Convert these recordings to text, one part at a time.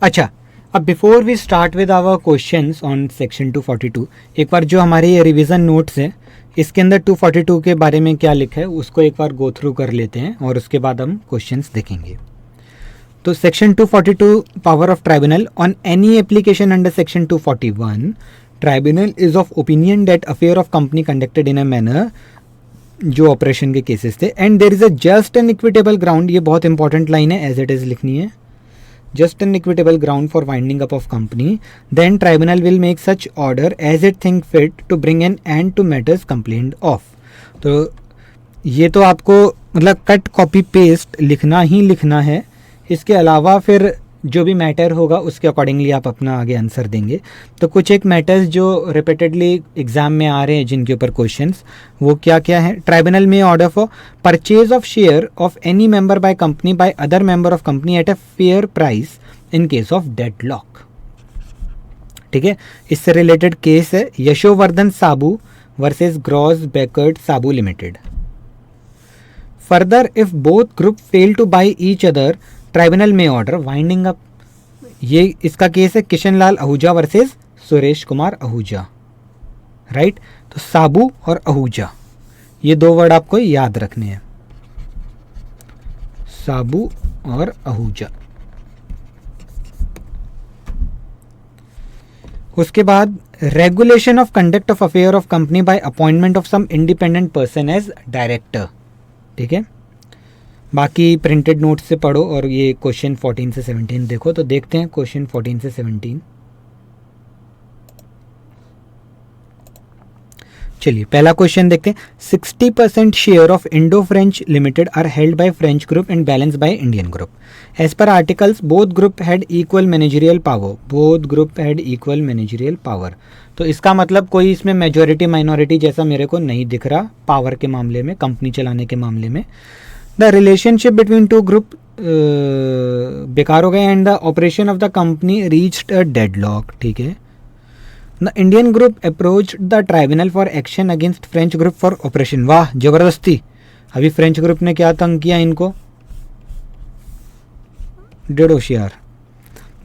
अच्छा, अब before we start with our questions on section 242, एक बार जो हमारे ये रिवीजन नोट्स हैं इसके अंदर 242 के बारे में क्या लिखा है उसको एक बार गो थ्रू कर लेते हैं और उसके बाद हम क्वेश्चंस देखेंगे। तो section 242 power of tribunal on any application under section 241 tribunal is of opinion that affair of company conducted in a manner, जो ऑपरेशन के केसेस थे, and there is a just and equitable ground, ये बहुत important line है, as it is लिखनी है, just an equitable ground for winding up of company, then tribunal will make such order as it think fit to bring an end to matters complained of। तो ये तो आपको मतलब cut copy paste लिखना ही लिखना है, इसके अलावा फिर जो भी मैटर होगा उसके अकॉर्डिंगली आप अपना आगे आंसर देंगे। तो कुछ एक मैटर्स जो रिपीटेडली एग्जाम में आ रहे हैं जिनके ऊपर क्वेश्चंस, वो क्या क्या है। ट्राइब्यूनल में order for purchase of share of any member by company by other member of company at a fair price in case of deadlock. ठीक है, इससे रिलेटेड केस है Yashovardhan Saboo versus Groz Beckert Saboo limited. Further if both group fail to buy each other tribunal में order winding up, ये इसका केस है Kishan Lal Ahuja versus Suresh Kumar Ahuja. Right, तो साबू और आहूजा ये दो वर्ड आपको याद रखने हैं, साबू और आहूजा। उसके बाद regulation of conduct of affair of company by appointment of some independent person as director. ठीक है, बाकी प्रिंटेड नोट्स से पढ़ो और ये क्वेश्चन 14 से 17 देखो। तो देखते हैं क्वेश्चन 14 से 17। चलिए पहला क्वेश्चन देखते हैं। 60% share of Indo French limited are held by French group and balance by Indian group. As per articles both group had equal managerial power, both group had equal managerial power. तो इसका मतलब कोई इसमें majority minority जैसा मेरे को नहीं दिख रहा पावर के मामले में, कंपनी चलाने के मामले में। The relationship between two group बेकार हो गए and the operation of the company reached a deadlock. ठीक है, the Indian group approached the tribunal for action against French group for operation. वाह जबरदस्ती, अभी फ्रेंच ग्रुप ने क्या तंग किया इनको, डेढ़ होशियार।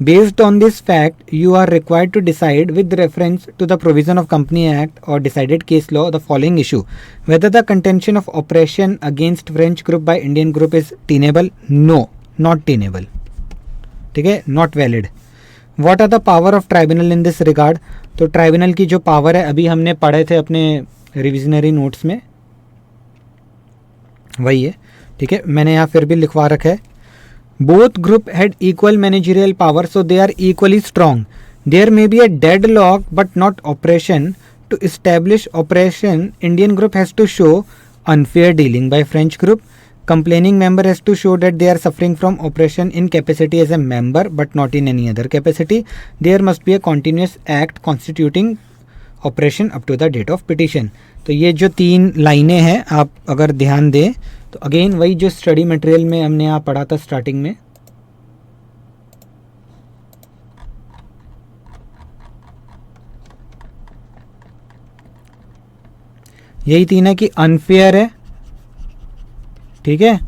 Based on this fact, you are required to decide with reference to the provision of Company Act or decided case law the following issue: whether the contention of oppression against French group by Indian group is tenable. No, not tenable. ठीक है, not valid. What are the power of tribunal in this regard? तो tribunal की जो power है अभी हमने पढ़े थे अपने रिविजनरी नोट्स में, वही है। ठीक है, मैंने यहाँ फिर भी लिखवा रखा है both group had equal managerial power, so they are equally strong. There may be a deadlock but not oppression. To establish oppression, Indian group has to show unfair dealing by French group. Complaining member has to show that they are suffering from oppression in capacity as a member but not in any other capacity. There must be a continuous act constituting oppression up to the date of petition. तो ये जो तीन लाइनें हैं आप अगर ध्यान दें तो अगेन वही जो स्टडी मटेरियल में हमने यहाँ पढ़ा था स्टार्टिंग में, यही तीन है कि अनफेयर है, ठीक है,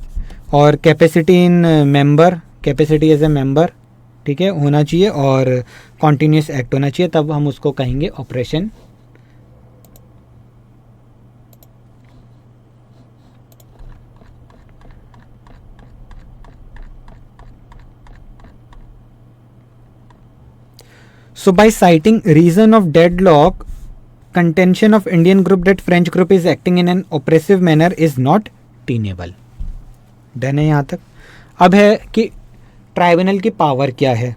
और capacity in member, capacity as a member, ठीक है, होना चाहिए, और कॉन्टिन्यूस एक्ट होना चाहिए, तब हम उसको कहेंगे operation. So by citing reason of deadlock, contention of Indian group that French group is acting in an oppressive manner is not tenable. Done है यहाँ तक। अब है कि ट्राइब्यूनल की पावर क्या है,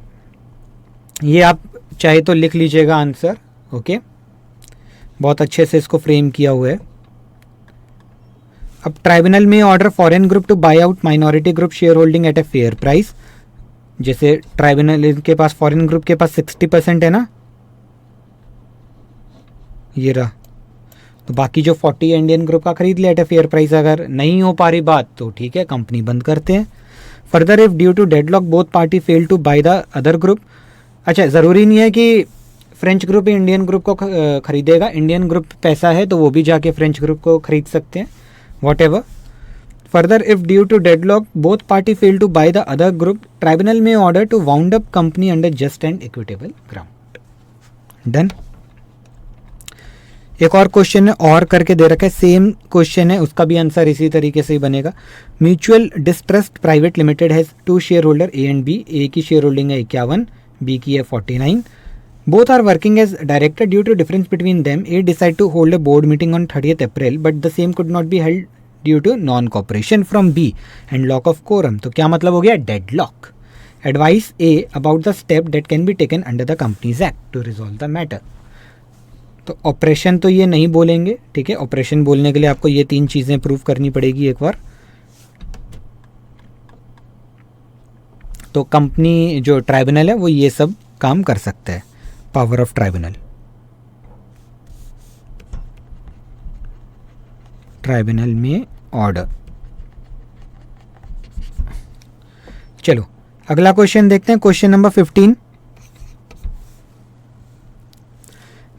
ये आप चाहे तो लिख लीजिएगा आंसर। ओके, बहुत अच्छे से इसको फ्रेम किया हुआ है। अब ट्राइब्यूनल में order foreign group to buy out minority group shareholding at a fair price. जैसे ट्राइब्यूनल के पास, फॉरेन ग्रुप के पास 60% है ना, ये रहा, तो बाकी जो 40 इंडियन ग्रुप का खरीद लिया एट ए फेयर प्राइस। अगर नहीं हो पा रही बात तो ठीक है, कंपनी बंद करते हैं। Further if due to deadlock both party fail to buy the other group. अच्छा, ज़रूरी नहीं है कि फ्रेंच ग्रुप ही इंडियन ग्रुप को खरीदेगा, इंडियन ग्रुप पैसा है तो वो भी जाके फ्रेंच ग्रुप को खरीद सकते हैं, what ever. Further, if due to deadlock both party fail to buy the other group, tribunal may order to wound up company under just and equitable ground. Done. एक और क्वेश्चन है और करके दे रखा है, सेम क्वेश्चन है, उसका भी आंसर इसी तरीके से ही बनेगा. Mutual distrust private limited has 2 share holder A and B. A की शेयर होल्डिंग है 51, बी की है 49. Both are working as director. Due to difference between them, A decide to hold a board meeting on 30th April, but the same could not be held due to non-cooperation from B and lack of quorum. तो क्या मतलब हो गया? Deadlock. Advise A about the step that can be taken under the Companies Act to resolve the matter. तो operation तो ये नहीं बोलेंगे, ठीक है. ऑपरेशन बोलने के लिए आपको ये 3 चीजें प्रूव करनी पड़ेगी एक बार. तो कंपनी जो ट्राइब्यूनल है वो ये सब काम कर सकता है. Power of tribunal. ट्राइब्यूनल में ऑर्डर. चलो अगला क्वेश्चन देखते हैं. Question number 15.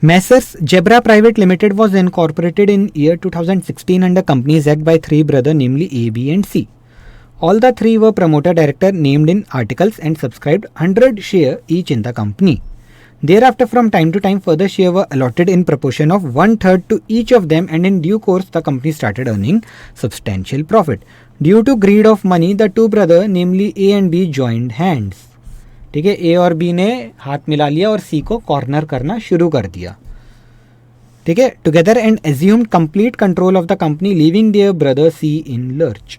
Messrs Zebra Private Limited was incorporated in year 2016 under Companies Act by 3 brothers, namely A, B and C. All the 3 were promoter director named in articles and subscribed 100 share each in the company. Thereafter, from time to time, further shares were allotted in proportion of 1/3 to each of them, and in due course, the company started earning substantial profit. Due to greed of money, the 2 brothers, namely A and B, joined hands. ठीक है, ए और B ने हाथ मिला लिया और सी को corner करना शुरू कर दिया. ठीक है, together and assumed complete control of the company, leaving their brother C in lurch.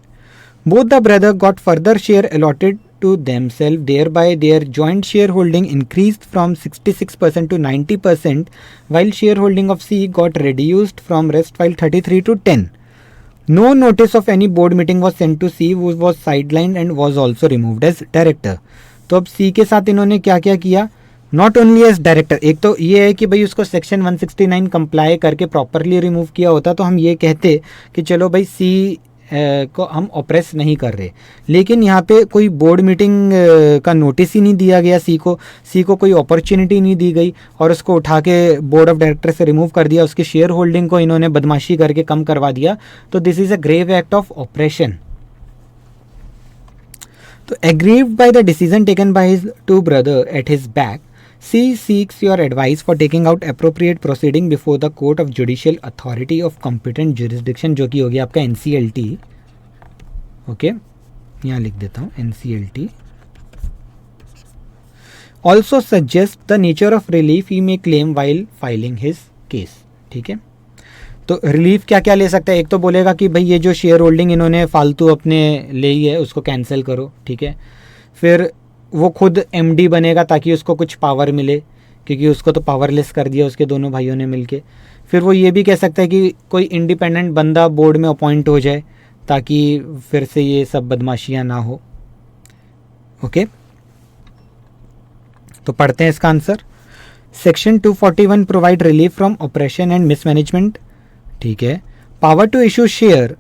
Both the brother got further share allotted to themselves, thereby their joint shareholding increased from 66% to 90%, while shareholding of C got reduced from restfile 33 to 10. No notice of any board meeting was sent to C, who was sidelined and was also removed as director. तो अब C के साथ इन्होंने क्या क्या किया? Not only as director, एक तो ये है कि भाई उसको सेक्शन 169 कंप्लाई करके प्रॉपरली रिमूव किया होता तो हम ये कहते कि चलो भाई सी को हम ऑपरेस नहीं कर रहे, लेकिन यहाँ पे कोई बोर्ड मीटिंग का नोटिस ही नहीं दिया गया. सी को कोई अपॉर्चुनिटी नहीं दी गई और उसको उठा के बोर्ड ऑफ डायरेक्टर से रिमूव कर दिया. उसकी शेयर होल्डिंग को इन्होंने बदमाशी करके कम करवा दिया. तो this is a grave act of oppression. तो aggrieved by the decision taken by his 2 brothers at his back, C seeks your advice for taking out appropriate proceeding before the court of judicial authority of competent jurisdiction, जो कि हो गया आपका NCLT. Okay, यहाँ लिख देता हूँ NCLT. Also suggest the nature of relief he may claim while filing his case. ठीक है, तो रिलीफ क्या क्या ले सकता है? एक तो बोलेगा कि भाई ये जो शेयर होल्डिंग इन्होंने फालतू अपने ले ही है उसको कैंसिल करो. ठीक है, फिर वो खुद एमडी बनेगा ताकि उसको कुछ पावर मिले, क्योंकि उसको तो पावरलेस कर दिया उसके दोनों भाइयों ने मिलके. फिर वो ये भी कह सकता है कि कोई इंडिपेंडेंट बंदा बोर्ड में अपॉइंट हो जाए ताकि फिर से ये सब बदमाशियाँ ना हो. ओके, तो पढ़ते हैं इसका answer. Section 241 provide relief from oppression and mismanagement. ठीक है, power to issue share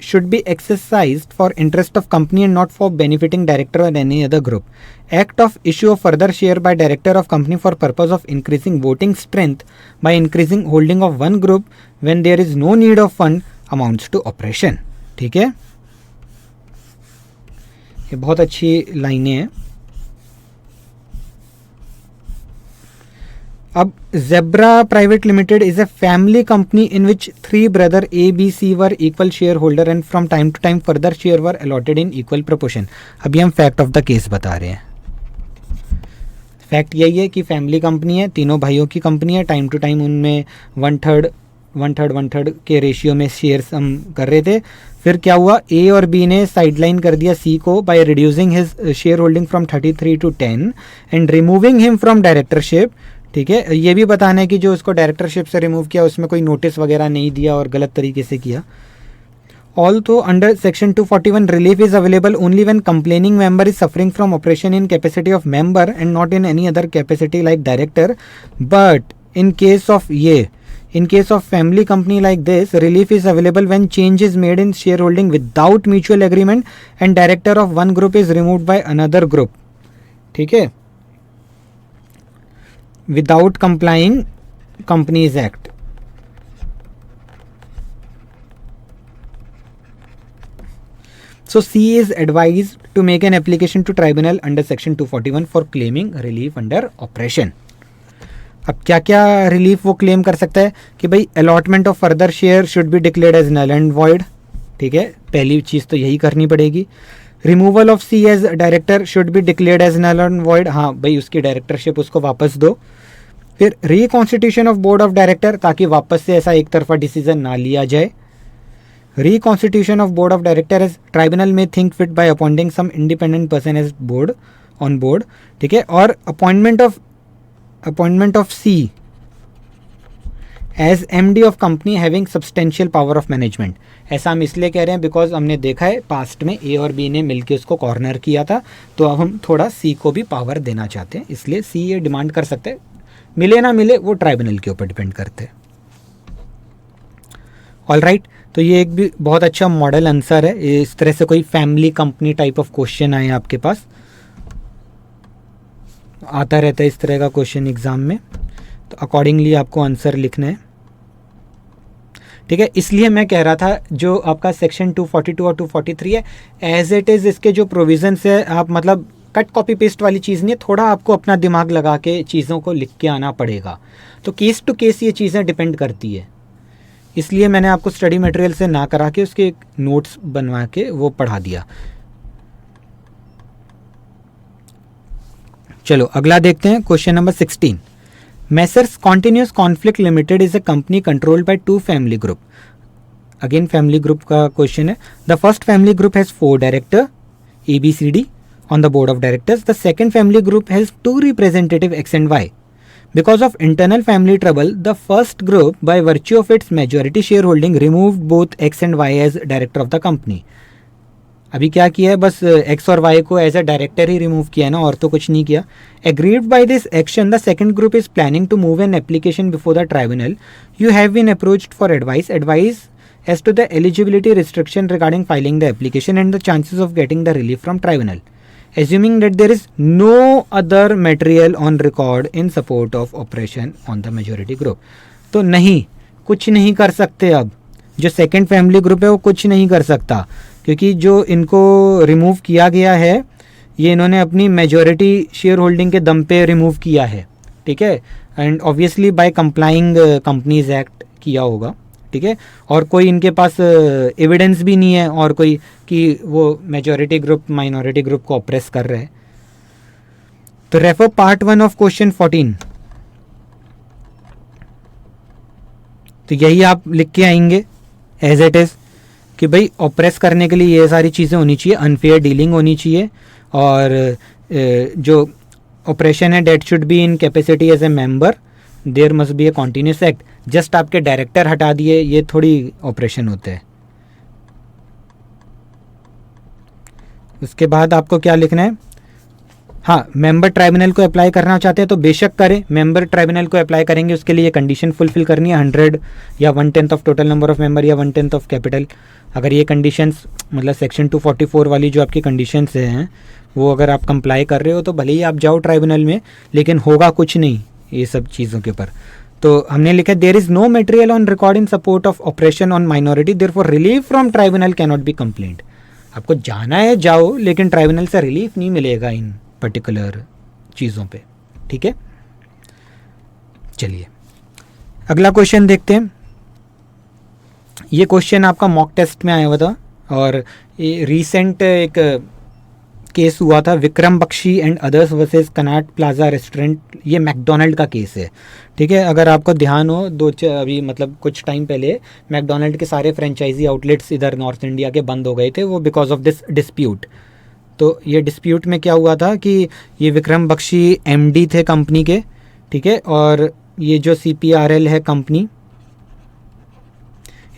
should be exercised for interest of company and not for benefiting director or any other group. Act of issue of further share by director of company for purpose of increasing voting strength by increasing holding of one group when there is no need of fund amounts to operation. ठीक है, ये बहुत अच्छी लाइनें हैं. अब Zebra Private Limited is a family company in which 3 brothers A, B, C were equal shareholder and from time to time further share were allotted in equal proportion. अभी हम फैक्ट ऑफ द केस बता रहे हैं. Fact यही है कि family company है, तीनों भाइयों की कंपनी है. टाइम टू टाइम उनमें 1/3 के रेशियो में शेयर्स हम कर रहे थे. फिर क्या हुआ? ए और बी ने साइडलाइन कर दिया सी को by reducing his share holding from 33 to 10 and removing him from directorship. ठीक है, ये भी बताना है कि जो उसको डायरेक्टरशिप से रिमूव किया उसमें कोई नोटिस वगैरह नहीं दिया और गलत तरीके से किया. Also under section 241 relief is available only when complaining member is suffering from operation in capacity of member and not in any other capacity like director. But in case of family company like this, relief is available when change is made in share holding without mutual agreement and director of one group is removed by another group. ठीक है, without complying Companies Act. So C is advised to make an application to tribunal under section 241 for claiming relief under oppression. अब क्या क्या relief वो claim कर सकता है कि भाई allotment of further share should be declared as null and void, ठीक है, पहली चीज़ तो यही करनी पड़ेगी. Removal of C as director should be declared as null and void, हाँ भाई उसकी डायरेक्टरशिप उसको वापस दो. फिर reconstitution of board of director, ताकि वापस से ऐसा एक तरफा डिसीजन ना लिया जाए. Reconstitution of board of director as tribunal में think fit by appointing some independent person as board on board, ठीक है. और appointment of C as MD of company having substantial power of management. ऐसा हम इसलिए कह रहे हैं बिकॉज हमने देखा है पास्ट में ए और बी ने मिलकर उसको कॉर्नर किया था, तो अब हम थोड़ा सी को भी पावर देना चाहते हैं, इसलिए सी ये डिमांड कर सकते हैं. मिले ना मिले वो ट्राइब्यूनल के ऊपर डिपेंड करते हैं. ऑल राइट, तो ये एक भी बहुत अच्छा मॉडल आंसर है. इस तरह से कोई family company type of question आए आपके पास, आता रहता है इस तरह का क्वेश्चन एग्जाम में, तो अकॉर्डिंगली आपको आंसर लिखना है, ठीक है. इसलिए मैं कह रहा था जो आपका सेक्शन 242 और 243 है एज इट इज़, इसके जो प्रोविजंस है आप मतलब कट कॉपी पेस्ट वाली चीज़ नहीं है, थोड़ा आपको अपना दिमाग लगा के चीज़ों को लिख के आना पड़ेगा. तो केस टू केस ये चीज़ें डिपेंड करती है, इसलिए मैंने आपको स्टडी मटेरियल से ना करा के उसके नोट्स बनवा के वो पढ़ा दिया. चलो अगला देखते हैं, question number 16. Messrs continuous conflict limited is a company controlled by 2 family group. Again family group का क्वेश्चन है. The first family group has 4 director ABCD on the board of directors. The second family group has 2 representative X and Y. Because of internal family trouble, the first group, by virtue of its majority shareholding, removed both X and Y as director of the company. अभी क्या किया है, बस X और Y को as a director ही remove किया है ना, और तो कुछ नहीं किया. Aggrieved by this action, the second group is planning to move an application before the tribunal. You have been approached for advice as to the eligibility restriction regarding filing the application and the chances of getting the relief from tribunal. Assuming that there is no other material on record in support of oppression on the majority group. तो नहीं, कुछ नहीं कर सकते. अब जो second family group है वो कुछ नहीं कर सकता, क्योंकि जो इनको रिमूव किया गया है ये इन्होंने अपनी मेजॉरिटी शेयर होल्डिंग के दम पे रिमूव किया है, ठीक है. And obviously by complying companies act किया होगा, ठीक है. और कोई इनके पास एविडेंस भी नहीं है और कोई कि वो मेजॉरिटी ग्रुप माइनॉरिटी ग्रुप को ऑप्रेस कर रहे हैं. तो रेफर पार्ट 1 ऑफ क्वेश्चन 14. तो यही आप लिख के आएंगे एज इट इज कि भाई ऑप्रेस करने के लिए ये सारी चीज़ें होनी चाहिए, अनफेयर डीलिंग होनी चाहिए, और जो ऑपरेशन है that should be in capacity as a member, there must be a continuous act. Just आपके डायरेक्टर हटा दिए ये थोड़ी ऑपरेशन होते हैं. उसके बाद आपको क्या लिखना है, हाँ मेंबर ट्राइब्यूनल को अप्लाई करना चाहते हैं तो बेशक करें. मेंबर ट्राइब्यूनल को अप्लाई करेंगे उसके लिए कंडीशन फुलफिल करनी है, 100 या 1/10 of total number of member या 1/10 ऑफ कैपिटल. अगर ये कंडीशंस मतलब सेक्शन 244 वाली जो आपकी कंडीशंस हैं वो अगर आप कंप्लाई कर रहे हो तो भले ही आप जाओ ट्राइब्यूनल में, लेकिन होगा कुछ नहीं ये सब चीज़ों के ऊपर. तो हमने लिखा there is no material on record in support of oppression on minority, therefore relief from tribunal can not be complaint. आपको जाना है जाओ, लेकिन ट्राइब्यूनल से रिलीफ नहीं मिलेगा इन पर्टिकुलर चीज़ों पे, ठीक है. चलिए अगला क्वेश्चन देखते हैं. ये क्वेश्चन आपका मॉक टेस्ट में आया हुआ था और ये रीसेंट एक केस हुआ था, Vikram Bakshi and others versus Connaught Plaza restaurant. ये मैकडोनल्ड का केस है, ठीक है. अगर आपको ध्यान हो अभी मतलब कुछ टाइम पहले मैकडोनल्ड के सारे फ्रेंचाइजी आउटलेट्स इधर नॉर्थ इंडिया के बंद हो गए थे, वो बिकॉज ऑफ दिस डिस्प्यूट. तो ये डिस्प्यूट में क्या हुआ था कि ये विक्रम बख्शी MD थे कंपनी के, ठीक है. और ये जो CPRL है कंपनी,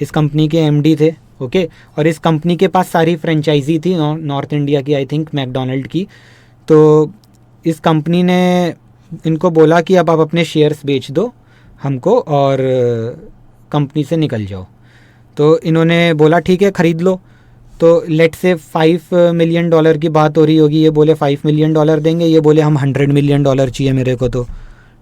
इस कंपनी के MD थे, ओके. और इस कंपनी के पास सारी फ्रेंचाइजी थी नॉर्थ इंडिया की, आई थिंक मैकडोनल्ड की. तो इस कंपनी ने इनको बोला कि अब आप अपने शेयर्स बेच दो हमको और कंपनी से निकल जाओ. तो इन्होंने बोला ठीक है ख़रीद लो. तो लेट से $5 मिलियन की बात हो रही होगी, ये बोले $5 मिलियन देंगे, ये बोले हम $100 मिलियन चाहिए मेरे को, तो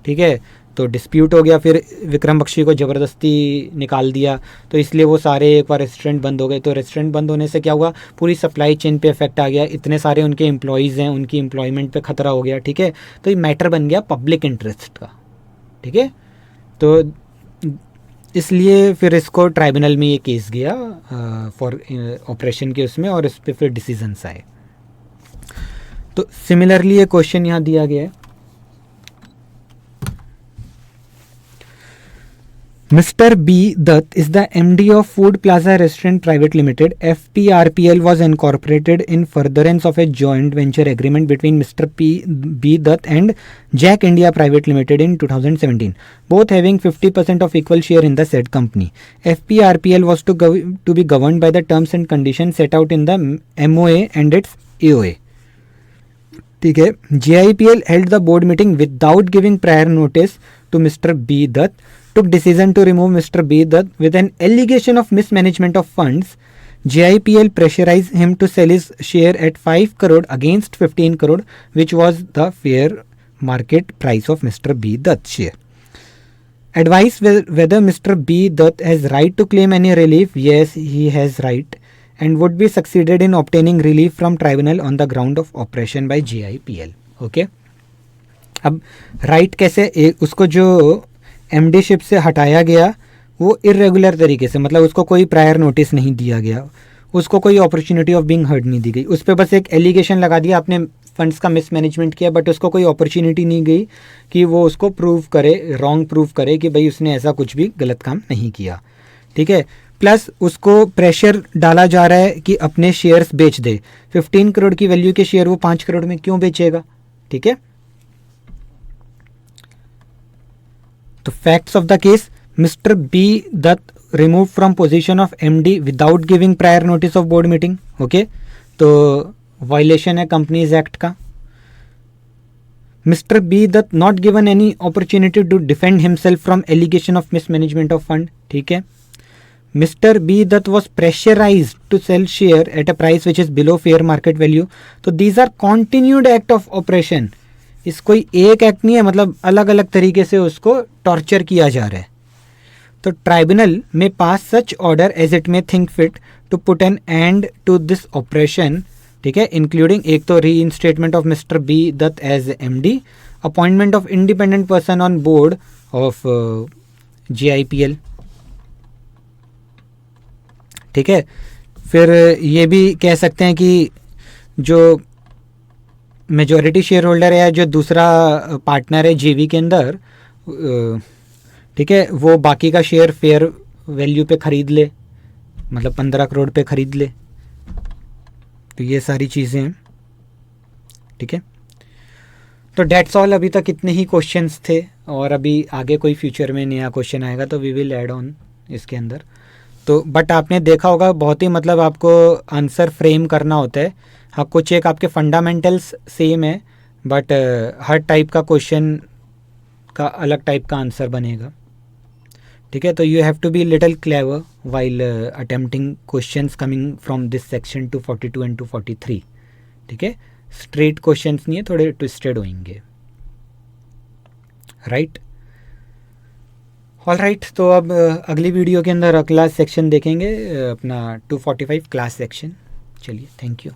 ठीक है. तो डिस्प्यूट हो गया, फिर विक्रम बख्शी को ज़बरदस्ती निकाल दिया, तो इसलिए वो सारे एक बार रेस्टोरेंट बंद हो गए। तो रेस्टोरेंट बंद होने से क्या हुआ, पूरी सप्लाई चेन पे इफेक्ट आ गया, इतने सारे उनके एम्प्लॉयज़ हैं, उनकी एम्प्लॉयमेंट पे खतरा हो गया। ठीक है, तो ये मैटर बन गया पब्लिक इंटरेस्ट का। ठीक है, तो इसलिए फिर इसको ट्राइब्यूनल में ये केस गया फॉर ऑपरेशन के उसमें, और इस पर फिर डिसीजंस आए। तो सिमिलरली ये क्वेश्चन यहाँ दिया गया है, Mr. B. Dutt is the MD of Food Plaza Restaurant Private Limited. FPRPL was incorporated in furtherance of a joint venture agreement between Mr. B. Dutt and Jack India Private Limited in 2017, both having 50% of equal share in the said company. FPRPL was to be governed by the terms and conditions set out in the MOA and its AOA. ठीक है, JIPL held the board meeting without giving prior notice to Mr. B. Dutt, took decision to remove Mr. B. Dutt with an allegation of mismanagement of funds. JIPL pressurized him to sell his share at 5 crore against 15 crore, which was the fair market price of Mr. B. Dutt's share. Advice whether Mr. B. Dutt has right to claim any relief. Yes, he has right, and would be succeeded in obtaining relief from tribunal on the ground of oppression by JIPL. Okay, अब right कैसे, उसको जो एमडीशिप से हटाया गया वो irregular तरीके से, मतलब उसको कोई प्रायर नोटिस नहीं दिया गया, उसको कोई अपॉर्चुनिटी ऑफ बीइंग हर्ड नहीं दी गई, उस पर बस एक एलिगेशन लगा दिया आपने फंड्स का मिसमैनेजमेंट किया, बट उसको कोई अपॉर्चुनिटी नहीं गई कि वो उसको प्रूव करे, रॉन्ग प्रूव करे कि भाई उसने ऐसा कुछ भी गलत काम नहीं किया। ठीक है, प्लस उसको प्रेशर डाला जा रहा है कि अपने शेयर्स बेच दे। 15 करोड़ की वैल्यू के शेयर वो 5 करोड़ में क्यों बेचेगा? ठीक है, तो facts of the case, mister B Dutt remove from position of MD without giving prior notice of board meeting. Okay, तो वायलेशन है कंपनीज एक्ट का। Mister B Dutt not given any opportunity to defend himself from allegation of mismanagement of fund. ठीक है, Mr. B. Dutt was pressurized to sell share at a price which is below fair market value. तो these are continued act of oppression. इस कोई एक act नहीं है, मतलब अलग अलग तरीके से उसको टॉर्चर किया जा रहा है। तो ट्राइब्यूनल में pass such order as it में think fit to put an end to this operation. ठीक है, इंक्लूडिंग एक तो reinstatement of mister B Dutt as MD, appointment of independent person on board of JIPL। ठीक है, फिर ये भी कह सकते हैं कि जो मेजॉरिटी शेयर होल्डर है, जो दूसरा पार्टनर है JV के अंदर, ठीक है, वो बाकी का शेयर फेयर वैल्यू पे ख़रीद ले, मतलब 15 करोड़ पे ख़रीद ले। तो ये सारी चीज़ें हैं। ठीक है, तो डेट्स ऑल। अभी तक इतने ही क्वेश्चंस थे, और अभी आगे कोई फ्यूचर में नया क्वेश्चन आएगा तो वी विल ऐड ऑन इसके अंदर। तो बट आपने देखा होगा बहुत ही, मतलब आपको आंसर फ्रेम करना होता है। हाँ, कुछ एक आपके फंडामेंटल्स सेम है, बट हर टाइप का क्वेश्चन का अलग टाइप का आंसर बनेगा। ठीक है, तो you have to be little clever while attempting questions coming from this section 242 and 243। ठीक है, स्ट्रेट क्वेश्चंस नहीं है, थोड़े ट्विस्टेड होंगे। Right, all right. तो अब अगली वीडियो के अंदर अगला सेक्शन देखेंगे, अपना 245 क्लास सेक्शन। चलिए, थैंक यू।